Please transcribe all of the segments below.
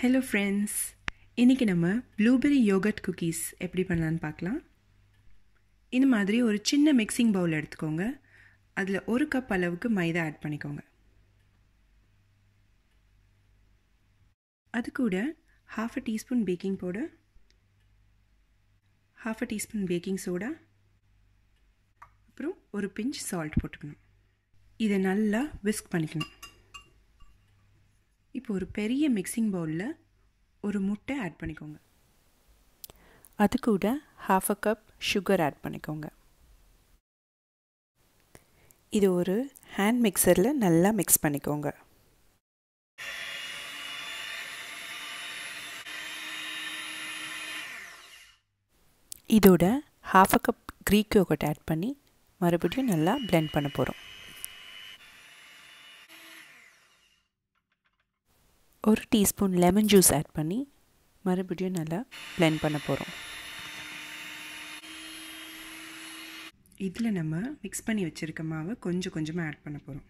Hello friends, இன்னைக்கு நம்ம blueberry yogurt cookies எப்படி பண்ணலாம்னு பார்க்கலாம். இந்த மாதிரி ஒரு சின்ன மிக்சிங் பவுல் எடுத்துக்கோங்க. அதில் 1 கப் அளவுக்கு மைதா ஆட் பண்ணிக்கோங்க. அது கூட half a teaspoon baking powder, half a teaspoon baking soda, அப்புறம் ஒரு பிஞ்ச் சால்ட் போட்டுக்கணும். இதை நல்லா விஸ்க் பண்ணிக்கணும். இப்போ ஒரு பெரிய மிக்சிங் பவுலில் ஒரு முட்டை ஆட் பண்ணிக்கோங்க. அது கூட half a cup sugar add பண்ணிக்கோங்க. இது ஒரு ஹேண்ட் மிக்சரில் நல்லா மிக்ஸ் பண்ணிக்கோங்க. இதோட half a cup Greek yogurt add பண்ணி மறுபடியும் நல்லா பிளெண்ட் பண்ண போகிறோம். ஒரு டீஸ்பூன் லெமன் ஜூஸ் ஆட் பண்ணி மறுபடியும் நல்லா பிளெண்ட் பண்ண போகிறோம். இதில் நம்ம மிக்ஸ் பண்ணி வச்சுருக்க மாவை கொஞ்சம் கொஞ்சமாக ஆட் பண்ண போகிறோம்.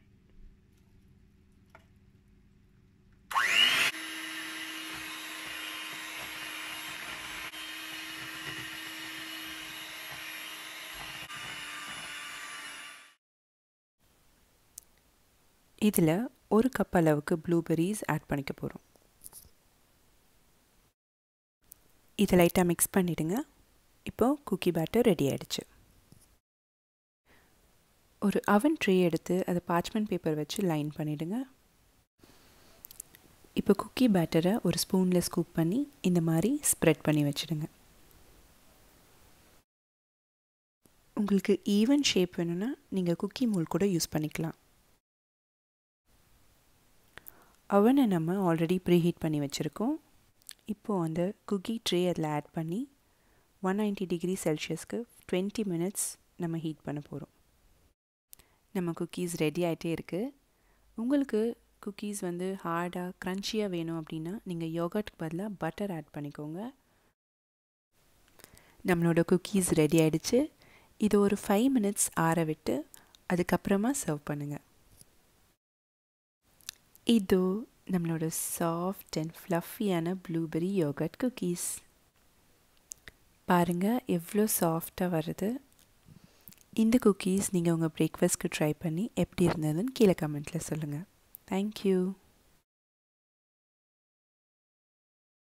இதில் 1 கப் அளவுக்கு ப்ளூபெர்ரிஸ் ஆட் பண்ணிக்க போகிறோம். இதை லைட்டாக மிக்ஸ் பண்ணிவிடுங்க. இப்போது குக்கி பேட்டர் ரெடி ஆகிடுச்சு. ஒரு அவன் ட்ரே எடுத்து அதை பார்ச்மெண்ட் பேப்பர் வச்சு லைன் பண்ணிவிடுங்க. இப்போ குக்கி பேட்டரை ஒரு ஸ்பூனில் ஸ்கூப் பண்ணி இந்த மாதிரி ஸ்ப்ரெட் பண்ணி வச்சுடுங்க. உங்களுக்கு ஈவன் ஷேப் வேணும்னா நீங்கள் குக்கி மோல்ட் கூட யூஸ் பண்ணிக்கலாம். அவனை நம்ம ஆல்ரெடி ப்ரீஹீட் பண்ணி வச்சுருக்கோம். இப்போது அந்த குக்கி ட்ரே அதில் ஆட் பண்ணி 190 டிகிரி செல்சியஸ்க்கு 20 மினிட்ஸ் நம்ம ஹீட் பண்ண போகிறோம். நம்ம குக்கீஸ் ரெடி ஆகிட்டே இருக்குது. உங்களுக்கு குக்கீஸ் ஹார்டாக க்ரன்ச்சியாக வேணும் அப்படின்னா நீங்கள் யோகர்ட்டுக்கு பதிலாக பட்டர் ஆட் பண்ணிக்கோங்க. நம்மளோட குக்கீஸ் ரெடி ஆகிடுச்சு. இது ஒரு 5 மினிட்ஸ் ஆற விட்டு அதுக்கப்புறமா சர்வ் பண்ணுங்கள். இதோ நம்மளோட சாஃப்ட் அண்ட் ஃப்ளஃபியான ப்ளூபெர்ரி யோகர்ட் குக்கீஸ். பாருங்கள் எவ்வளோ சாஃப்டாக வருது. இந்த குக்கீஸ் நீங்கள் உங்கள் பிரேக்ஃபாஸ்ட்க்கு ட்ரை பண்ணி எப்படி இருந்ததுன்னு கீழே கமெண்ட்டில் சொல்லுங்கள். தேங்க்யூ.